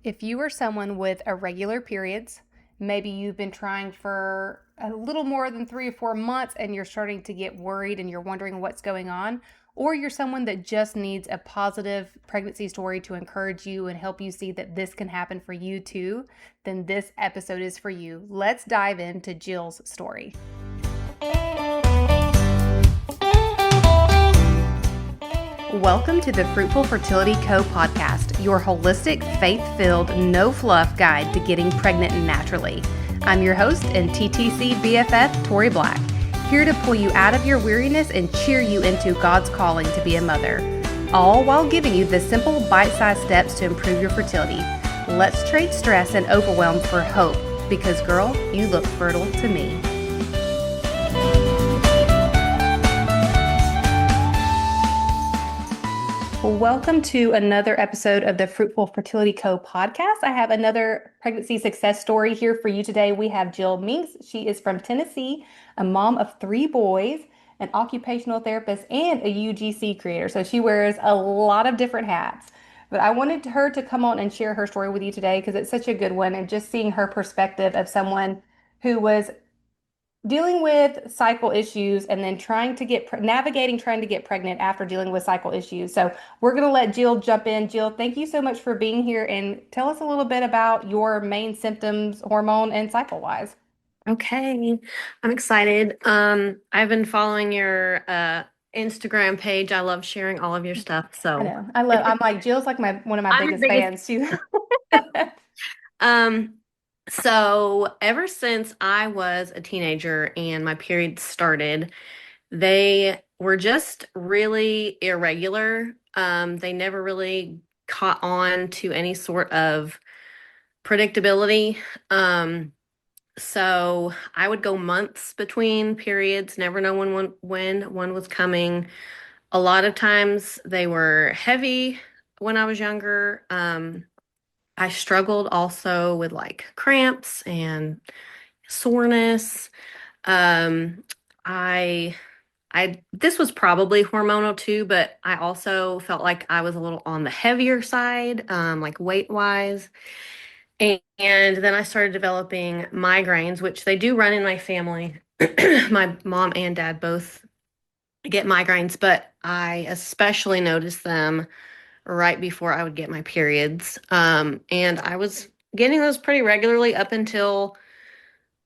If you are someone with irregular periods, maybe you've been trying for a little more than 3 or 4 months and you're starting to get worried and you're wondering what's going on, or you're someone that just needs a positive pregnancy story to encourage you and help you see that this can happen for you too, then this episode is for you. Let's dive into Jill's story. Welcome to the Fruitful Fertility Co. podcast, your holistic, faith-filled, no-fluff guide to getting pregnant naturally. I'm your host and TTC BFF, Tori Black, here to pull you out of your weariness and cheer you into God's calling to be a mother, all while giving you the simple, bite-sized steps to improve your fertility. Let's trade stress and overwhelm for hope, because girl, you look fertile to me. Welcome to another episode of the Fruitful Fertility Co. podcast. I have another pregnancy success story here for you today. We have Jill Minks. She is from Tennessee, a mom of 3 boys, an occupational therapist, and a UGC creator. So she wears a lot of different hats. But I wanted her to come on and share her story with you today because it's such a good one. And just seeing her perspective of someone who was dealing with cycle issues and then navigating trying to get pregnant after dealing with cycle issues. So we're going to let Jill jump in. Jill, thank you so much for being here and tell us a little bit about your main symptoms, hormone and cycle wise. Okay, I'm excited. I've been following your Instagram page. I love sharing all of your stuff. I So know. I'm like Jill's like one of my I'm your biggest biggest. fans too. Um, so ever since I was a teenager and my periods started, they were just really irregular. They never really caught on to any sort of predictability. So I would go months between periods, never know when one was coming. A lot of times they were heavy when I was younger. I struggled also with like cramps and soreness. Um, I this was probably hormonal too, but I also felt like I was a little on the heavier side, like weight wise. And then I started developing migraines, which they do run in my family. My mom and dad both get migraines, but I especially noticed them right before I would get my periods. And I was getting those pretty regularly up until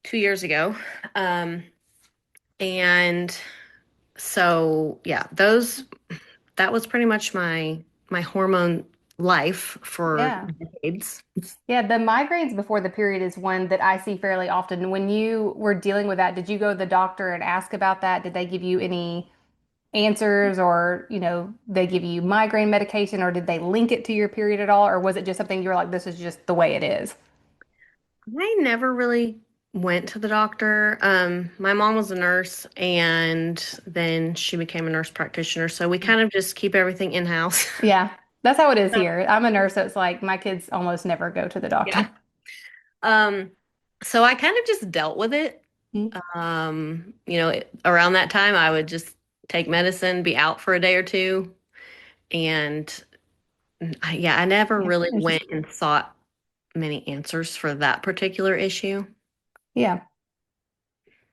2 years ago. And so yeah, that was pretty much my hormone life for Yeah. decades. Yeah, the migraines before the period is one that I see fairly often. When you were dealing with that, did you go to the doctor and ask about that? Did they give you any answers or, they give you migraine medication or did they link it to your period at all? Or was it just something you were like, this is just the way it is? I never really went to the doctor. My mom was a nurse and then she became a nurse practitioner. So we kind of just keep everything in-house. Yeah, that's how it is So, here. I'm a nurse, so it's like my kids almost never go to the yeah. doctor. Um, so I kind of just dealt with it. Mhm. Around that time I would just take medicine, be out for a day or two. And I never Yeah, really went interesting. and sought many answers for that particular issue. Yeah.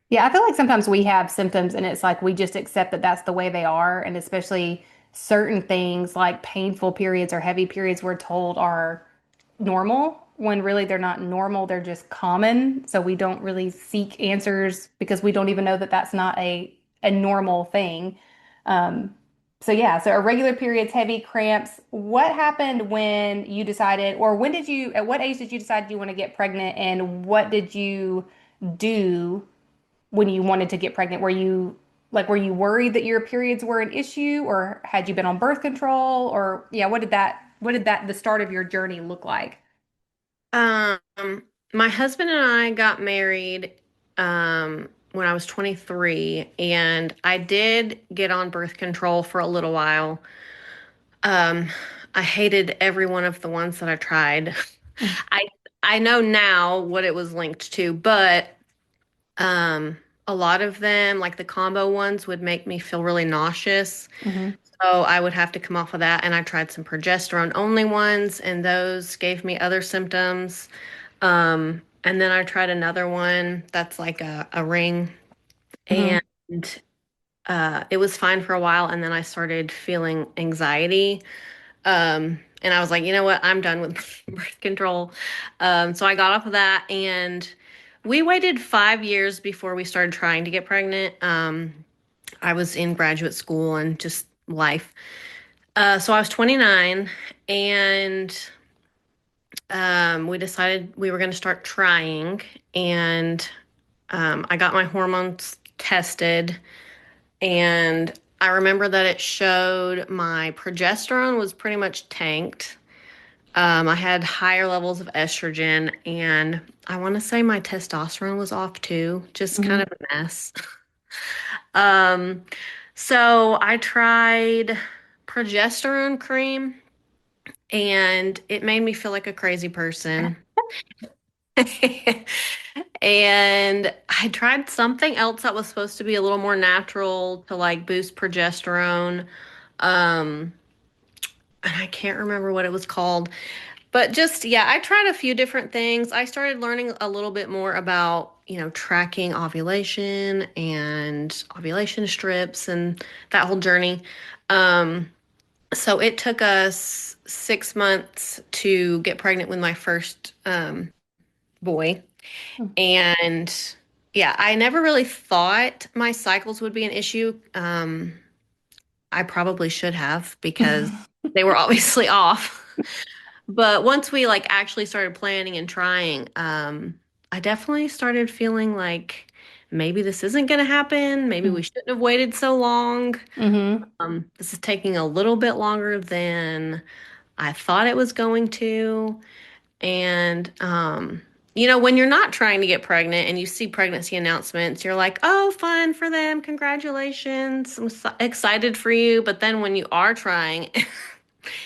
Yeah, I feel like sometimes we have symptoms and it's like we just accept that that's the way they are. And especially certain things like painful periods or heavy periods we're told are normal when really they're not normal. They're just common. So we don't really seek answers because we don't even know that that's not a normal thing. Um, so yeah, so irregular periods, heavy cramps. What happened when you decided, or at what age did you decide you want to get pregnant and what did you do when you wanted to get pregnant? Were you worried that your periods were an issue or had you been on birth control or yeah, the start of your journey look like? Um, my husband and I got married when I was 23, and I did get on birth control for a little while. Um, I hated every one of the ones that I tried. I I know now what it was linked to, but um, a lot of them, like the combo ones, would make me feel really nauseous. Mm-hmm. So I would have to come off of that. And I tried some progesterone only ones, and those gave me other symptoms. And then I tried another one that's like a ring, and Hmm. it was fine for a while. And then I started feeling anxiety. And I was like, you know what? I'm done with birth control. So I got off of that, and we waited 5 years before we started trying to get pregnant. I was in graduate school and just life. So I was 29, and we decided we were going to start trying. And I got my hormones tested, and I remember that it showed my progesterone was pretty much tanked. I had higher levels of estrogen, and I want to say my testosterone was off too, just kind Hmm. of a mess. Um, so I tried progesterone cream, and it made me feel like a crazy person. And I tried something else that was supposed to be a little more natural to like boost progesterone. Um, and I can't remember what it was called. But just, yeah, I tried a few different things. I started learning a little bit more about, tracking ovulation and ovulation strips and that whole journey. Um, so it took us 6 months to get pregnant with my first boy. And yeah, I never really thought my cycles would be an issue. I probably should have because they were obviously off. But once we like actually started planning and trying, I definitely started feeling like maybe this isn't going to happen. Maybe we shouldn't have waited so long. Hmm. This is taking a little bit longer than I thought it was going to. And, when you're not trying to get pregnant and you see pregnancy announcements, you're like, oh, fun for them. Congratulations. I'm so excited for you. But then when you are trying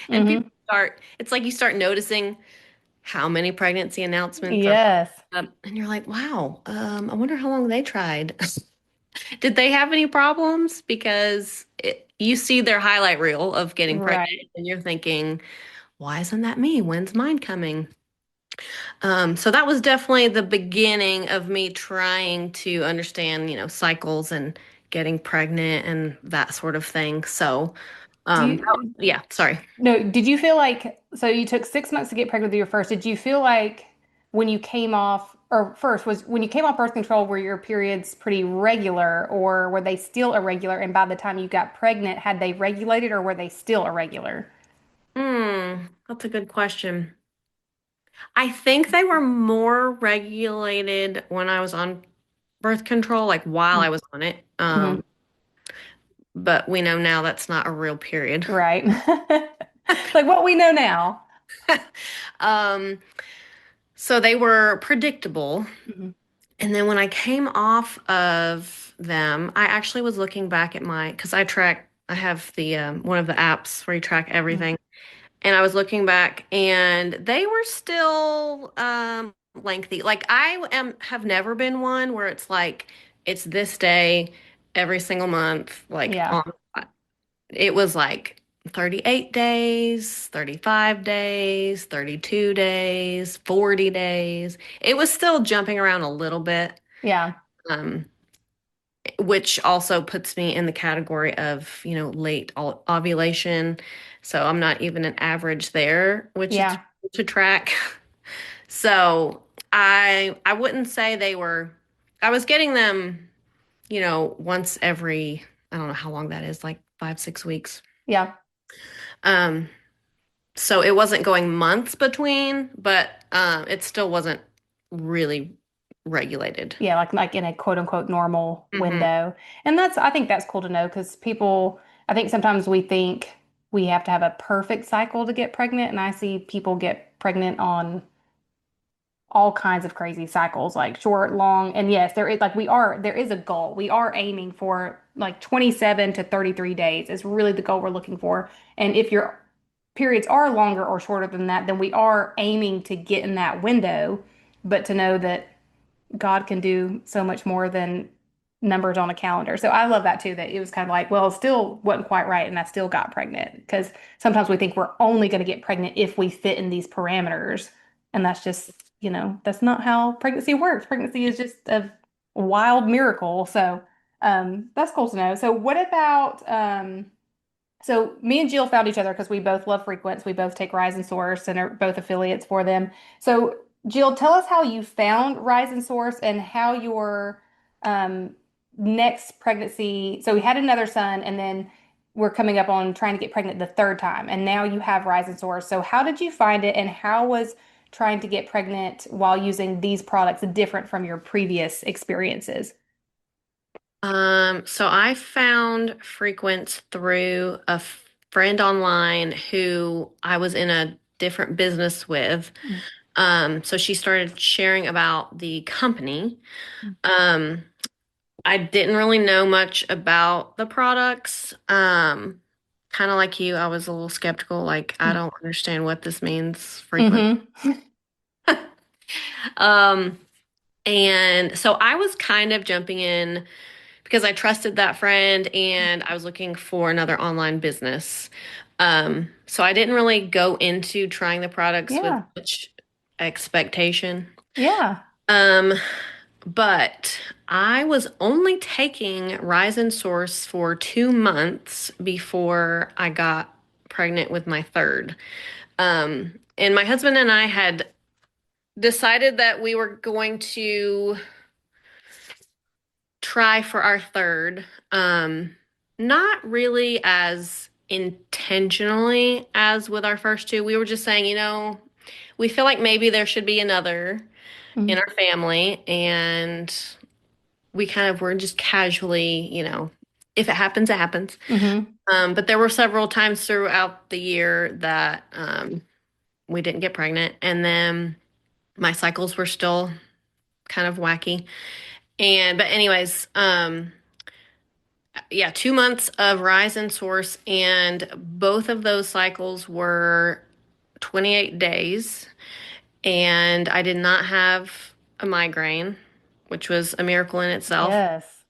and people Hmm. it's like you start noticing how many pregnancy announcements are Yes. up, and you're like, wow, I wonder how long they tried. Did they have any problems? Because you see their highlight reel of getting pregnant, Right. and you're thinking, why isn't that me? When's mine coming? So that was definitely the beginning of me trying to understand, cycles and getting pregnant and that sort of thing. So, Do you, yeah, sorry. no, did you feel like, so you took 6 months to get pregnant with your first, did you feel like when you came off, or first, was when you came off birth control, were your periods pretty regular or were they still irregular? And by the time you got pregnant, had they regulated or were they still irregular? That's a good question. I think they were more regulated when I was on birth control, like while I was on it. Mm-hmm. But we know now that's not a real period. Right. Like what we know now. Um, so they were predictable. Hmm. And then when I came off of them, I actually was looking back at because I have the one of the apps where you track everything. And I was looking back, and they were still lengthy. Like have never been one where it's like it's this day every single month. Like Yeah. on, it was like 38 days, 35 days, 32 days, 40 days. It was still jumping around a little bit. Yeah. Um, which also puts me in the category of, late ovulation. So I'm not even an average there, which is Yeah. to track. So I wouldn't say I was getting them, once every, I don't know how long that is, like 5, 6 weeks. Yeah. Um, so it wasn't going months between, but it still wasn't really regulated. Yeah, like in a quote unquote normal Hmm. window. And I think that's cool to know because I think sometimes we think we have to have a perfect cycle to get pregnant, and I see people get pregnant on all kinds of crazy cycles, like short, long, and yes, there is a goal. We are aiming for like 27 to 33 days is really the goal we're looking for. And if your periods are longer or shorter than that, then we are aiming to get in that window, but to know that God can do so much more than numbers on a calendar. So I love that too, that it was kind of like, well, it still wasn't quite right, and I still got pregnant. Because sometimes we think we're only going to get pregnant if we fit in these parameters. And that's just, that's not how pregnancy works. Pregnancy is just a wild miracle. So that's cool to know. So what about so me and Jill found each other because we both love Frequents. We both take Rise and Source and are both affiliates for them. So Jill, tell us how you found Rise and Source and how your um, next pregnancy. So we had another son, and then we're coming up on trying to get pregnant the third time, and now you have Rise and Source. So how did you find it, and how was trying to get pregnant while using these products different from your previous experiences? So I found Frequency through a friend online who I was in a different business with. So she started sharing about the company. Um, I didn't really know much about the products. Kind of like you, I was a little skeptical, like I don't understand what this means, frequent. Mm-hmm. Um, and so I was kind of jumping in because I trusted that friend and I was looking for another online business. So I didn't really go into trying the products with Yeah. much expectation. Yeah. Um, but I was only taking Rise and Source for 2 months before I got pregnant with my third. And my husband and I had decided that we were going to try for our third. Not really as intentionally as with our first two. We were just saying, we feel like maybe there should be another in Mm-hmm. our family, and we kind of were just casually, if it happens, it happens. Mm-hmm. But there were several times throughout the year that we didn't get pregnant, and then my cycles were still kind of wacky. But anyways, yeah, 2 months of Rise and Source, and both of those cycles were 28 days, and I did not have a migraine, which was a miracle in itself. Yes.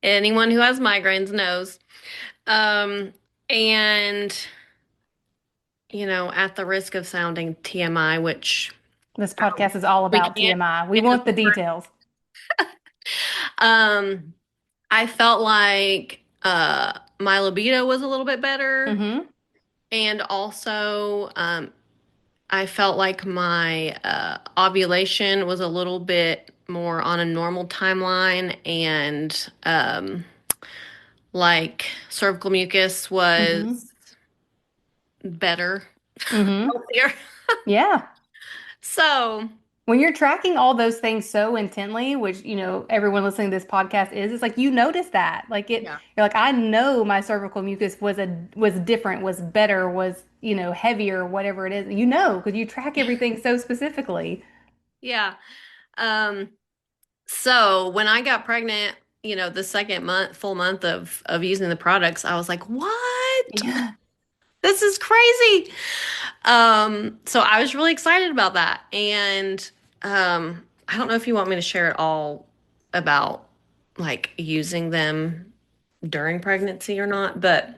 Anyone who has migraines knows. Um, and, at the risk of sounding TMI, which This podcast is all we about can't, TMI. We can't want the afford. details. Um, I felt like my libido was a little bit better. Mm-hmm. And also, I felt like my ovulation was a little bit more on a normal timeline, and like cervical mucus Mm-hmm. was better, Mm-hmm. healthier. Yeah. So, When you're tracking all those things so intently, which, everyone listening to this podcast is, it's like you notice that. Like yeah. you're like, I know my cervical mucus was different, was better, was, heavier, whatever it is. Because you track everything so specifically. Yeah. Um, so when I got pregnant, the second full month of using the products, I was like, what? Yeah. This is crazy. So I was really excited about that. And I don't know if you want me to share it all about like using them during pregnancy or not, but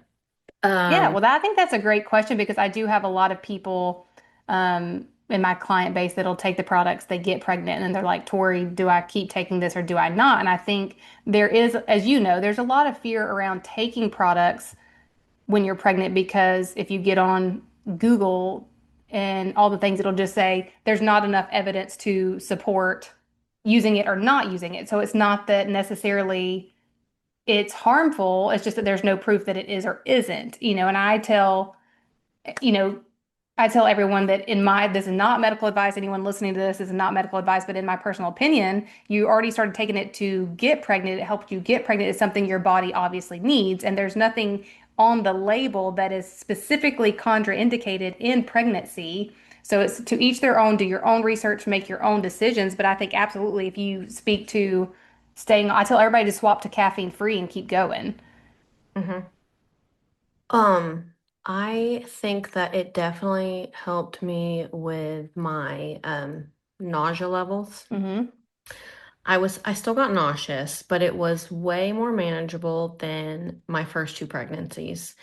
Yeah, um, well, I think that's a great question because I do have a lot of people in my client base that'll take the products, they get pregnant, and they're like, Tori, do I keep taking this or do I not? And I think there is, as you know, there's a lot of fear around taking products when you're pregnant because if you get on Google and all the things, it'll just say there's not enough evidence to support using it or not using it. So it's not that necessarily it's harmful. It's just that there's no proof that it is or isn't, and you know, I tell everyone that this is not medical advice. Anyone listening to this is not medical advice, but in my personal opinion, you already started taking it to get pregnant. It helped you get pregnant. It's something your body obviously needs. And there's nothing on the label that is specifically contraindicated in pregnancy. So it's to each their own, do your own research, make your own decisions. But I think absolutely if you speak to I tell everybody to swap to caffeine free and keep going. mhm. Um, I think that it definitely helped me with my nausea levels. Mm-hmm. I still got nauseous, but it was way more manageable than my first two pregnancies.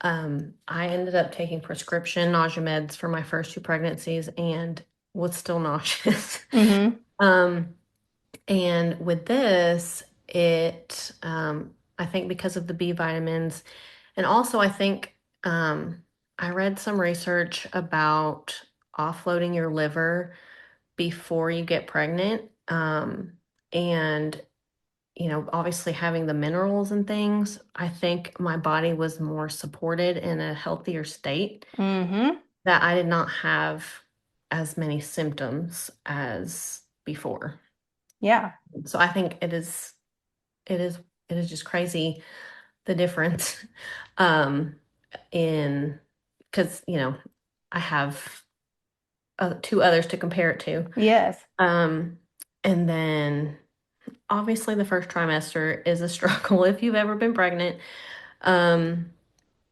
I ended up taking prescription nausea meds for my first two pregnancies and was still nauseous. Mm-hmm. Um, and with this, I think because of the B vitamins, and also I think I read some research about offloading your liver before you get pregnant. And, obviously having the minerals and things, I think my body was more supported in a healthier state Mm-hmm. that I did not have as many symptoms as before. Yeah. So I think it is, it is just crazy the difference um, in, because, I have two others to compare it to. Yes. Um, and then obviously the first trimester is a struggle if you've ever been pregnant. Um,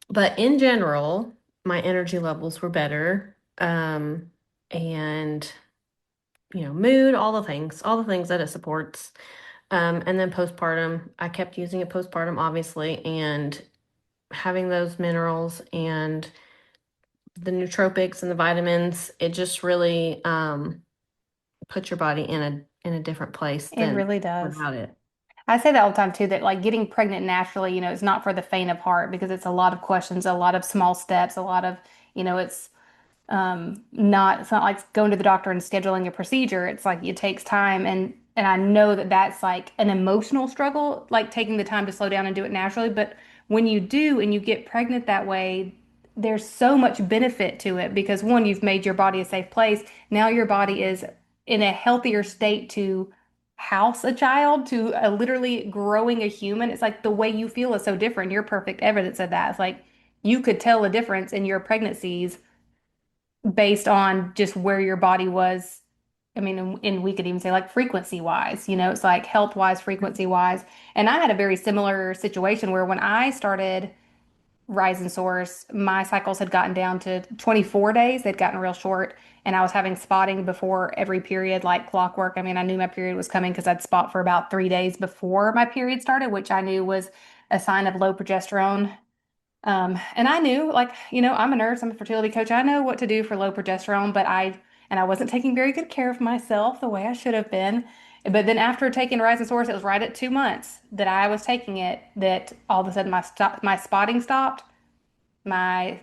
but in general, my energy levels were better. And mood, all the things that it supports. And then postpartum, I kept using it postpartum, obviously, and having those minerals and the nootropics and the vitamins, it just really puts your body in a different place It than really does. without it. I say that all the time too, that like getting pregnant naturally, it's not for the faint of heart because it's a lot of questions, a lot of small steps, a lot of, it's it's not like going to the doctor and scheduling a procedure. It's like it takes time and I know that that's like an emotional struggle, like taking the time to slow down and do it naturally. But when you do and you get pregnant that way, there's so much benefit to it because one, you've made your body a safe place. Now your body is in a healthier state to house a child, to literally growing a human. It's like the way you feel is so different. You're perfect evidence of that. It's like you could tell a difference in your pregnancies based on just where your body was. I mean, and we could even say like frequency wise, it's like health wise, frequency wise. And I had a very similar situation where when I started Rise and Source, my cycles had gotten down to 24 days. They'd gotten real short. And I was having spotting before every period, like clockwork. I mean, I knew my period was coming because I'd spot for about 3 days before my period started, which I knew was a sign of low progesterone. And I knew, like, I'm a nurse, I'm a fertility coach. I know what to do for low progesterone, and I wasn't taking very good care of myself the way I should have been. But then after taking Rise and Source, it was right at 2 months that I was taking it that all of a sudden my spotting stopped. My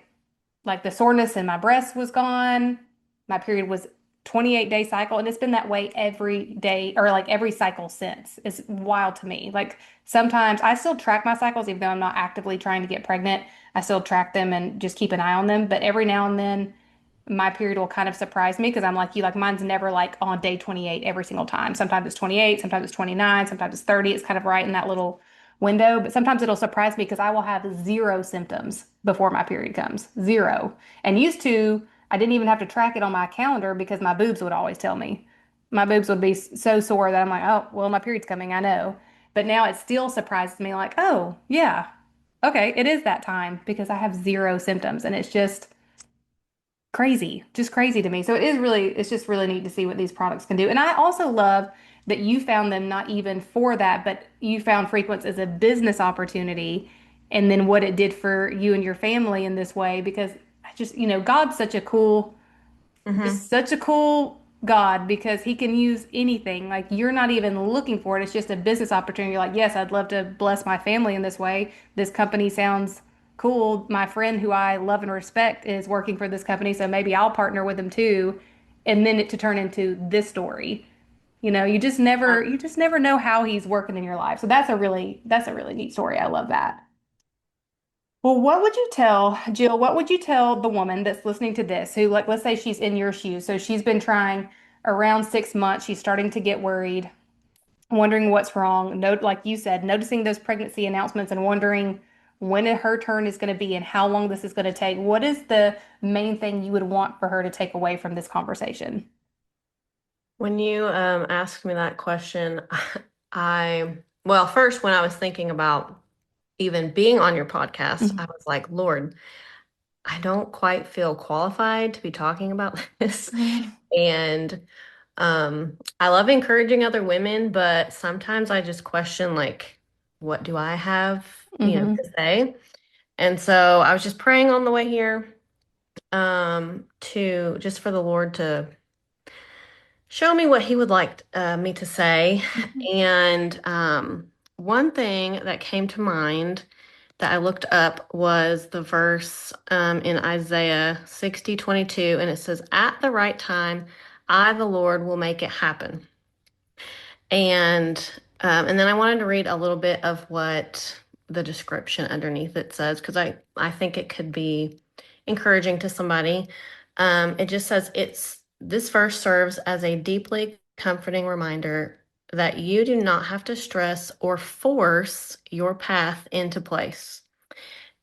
like the soreness in my breast was gone. My period was 28-day cycle, and it's been that way every day or like every cycle since. It's wild to me. Like sometimes I still track my cycles, even though I'm not actively trying to get pregnant. I still track them and just keep an eye on them. But every now and then, my period will kind of surprise me because I'm like you, like mine's never like on day 28 every single time. Sometimes it's 28, sometimes it's 29, sometimes it's 30. It's kind of right in that little window, but sometimes it'll surprise me because I will have zero symptoms before my period comes. Zero. And used to, I didn't even have to track it on my calendar because my boobs would always tell me. My boobs would be so sore that I'm like, oh, well, my period's coming, I know. But now it still surprises me like, oh, yeah, okay, it is that time because I have zero symptoms. And it's just crazy to me. So it's just really neat to see what these products can do. And I also love that you found them not even for that, but you found Frequence as a business opportunity and then what it did for you and your family in this way because I just, God's Hmm. just such a cool God because he can use anything. Like you're not even looking for it. It's just a business opportunity. You're like, yes, I'd love to bless my family in this way. This company sounds cool. My friend who I love and respect is working for this company, so maybe I'll partner with him too. And then it to turn into this story. You just never know how he's working in your life. So that's a really neat story. I love that. Well, what would you tell, Jill, what would you tell the woman that's listening to this who, like, let's say she's in your shoes. So she's been trying around 6 months. She's starting to get worried, wondering what's wrong. Note, like you said, noticing those pregnancy announcements and wondering when her turn is going to be and how long this is going to take. What is the main thing you would want for her to take away from this conversation? When you asked me that question, well, first, when I was thinking about even being on your podcast, I Mhm. was like, Lord, I don't quite feel qualified to be talking about this. And I love encouraging other women, but sometimes I just question like, what do I have, Hmm. to say? And so I was just praying on the way here, to just for the Lord to show me what he would like me to say. Hmm. And one thing that came to mind that I looked up was the verse in Isaiah 60:22, and it says, "At the right time, I, the Lord, will make it happen." And then I wanted to read a little bit of what the description underneath it says, because I think it could be encouraging to somebody. It just says it's this verse serves as a deeply comforting reminder that you do not have to stress or force your path into place,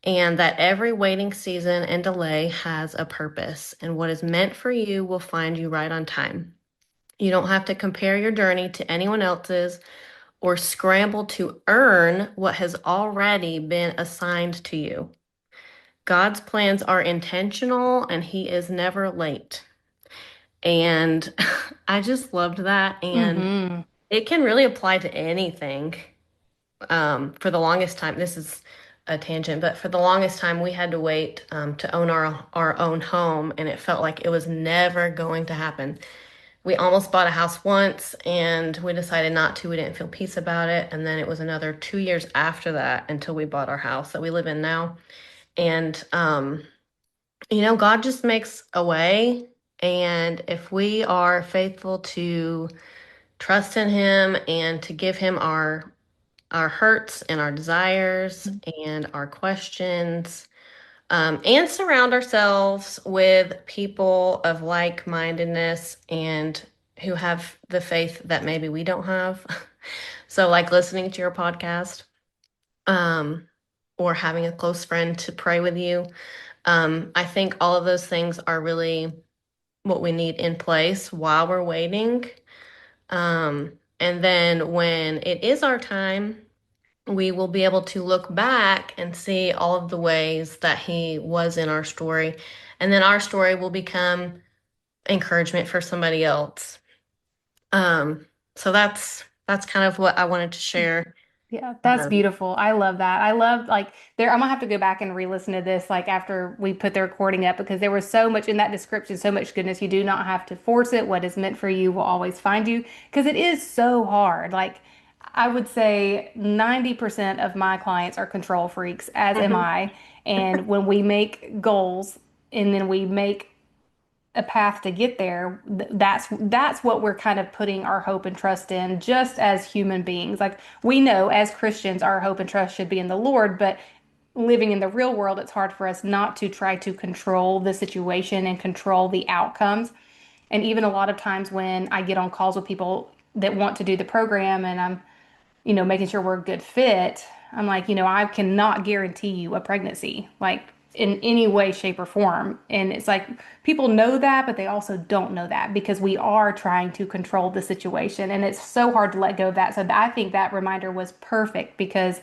and that every waiting season and delay has a purpose, and what is meant for you will find you right on time. You don't have to compare your journey to anyone else's or scramble to earn what has already been assigned to you. God's plans are intentional and He is never late. And I just loved that. And Hmm. it can really apply to anything. For the longest time, this is a tangent, but for the longest time, we had to wait to own our own home, and it felt like it was never going to happen. We almost bought a house once and we decided not to. We didn't feel peace about it. And then it was another 2 years after that until we bought our house that we live in now. And, God just makes a way. And if we are faithful to trust in Him and to give Him our hurts and our desires and our questions, and surround ourselves with people of like-mindedness and who have the faith that maybe we don't have. So, like listening to your podcast, um, or having a close friend to pray with you. I think all of those things are really what we need in place while we're waiting. And then when it is our time, we will be able to look back and see all of the ways that he was in our story. And then our story will become encouragement for somebody else. So that's kind of what I wanted to share. Yeah, that's Um, beautiful. I love that. I love like there I'm gonna have to go back and re-listen to this like after we put the recording up because there was so much in that description, so much goodness. You do not have to force it. What is meant for you will always find you because it is so hard. Like I would say 90% of my clients are control freaks, as am mhm. I. And when we make goals and then we make a path to get there, that's what we're kind of putting our hope and trust in just as human beings. Like we know as Christians our hope and trust should be in the Lord, but living in the real world it's hard for us not to try to control the situation and control the outcomes. And even a lot of times when I get on calls with people that want to do the program and I'm making sure we're a good fit. I'm like, I cannot guarantee you a pregnancy, like in any way, shape, or form. And it's like people know that, but they also don't know that because we are trying to control the situation. And it's so hard to let go of that. So I think that reminder was perfect because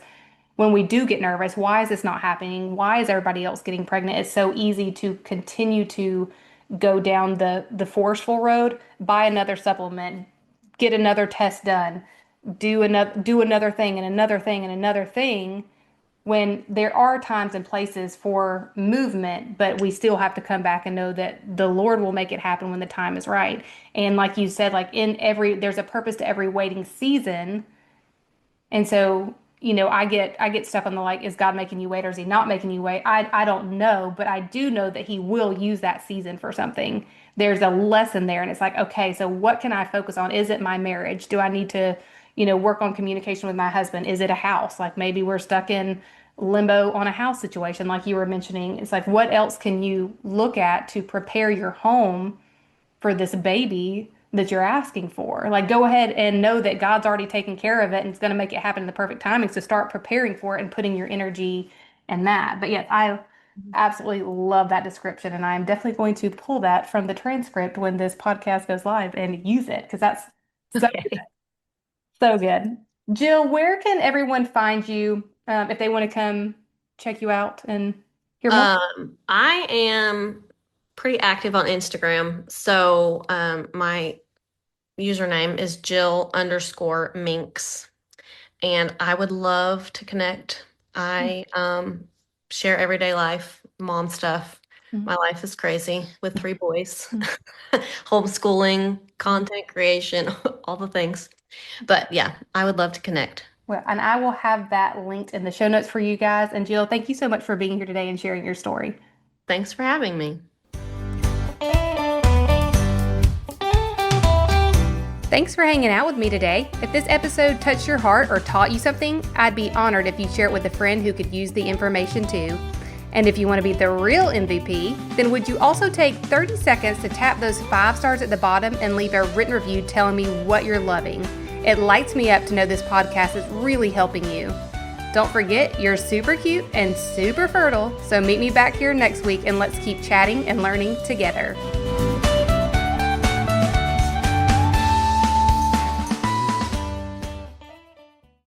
when we do get nervous, why is this not happening? Why is everybody else getting pregnant? It's so easy to continue to go down the forceful road, buy another supplement, get another test done, do another thing and another thing and another thing when there are times and places for movement, but we still have to come back and know that the Lord will make it happen when the time is right. And like you said, like there's a purpose to every waiting season. And so, I get stuck on the like, is God making you wait or is he not making you wait? I don't know, but I do know that he will use that season for something. There's a lesson there, and it's like, okay, so what can I focus on? Is it my marriage? Do I need to, work on communication with my husband? Is it a house? Like maybe we're stuck in limbo on a house situation, like you were mentioning. It's like, what else can you look at to prepare your home for this baby that you're asking for? Like, go ahead and know that God's already taken care of it and it's going to make it happen in the perfect timing. So start preparing for it and putting your energy in that. But yes, I absolutely love that description. And I'm definitely going to pull that from the transcript when this podcast goes live and use it because that's so good. Okay. So good. Jill, where can everyone find you if they want to come check you out and hear more? I am pretty active on Instagram. So my username is Jill_Minks. And I would love to connect. I share everyday life, mom stuff. Mhm. My life is crazy with 3 boys, homeschooling, content creation, all the things. But yeah, I would love to connect. Well, and I will have that linked in the show notes for you guys. And Jill, thank you so much for being here today and sharing your story. Thanks for having me. Thanks for hanging out with me today. If this episode touched your heart or taught you something, I'd be honored if you share it with a friend who could use the information too. And if you want to be the real MVP, then would you also take 30 seconds to tap those 5 stars at the bottom and leave a written review telling me what you're loving? It lights me up to know this podcast is really helping you. Don't forget, you're super cute and super fertile, so meet me back here next week and let's keep chatting and learning together.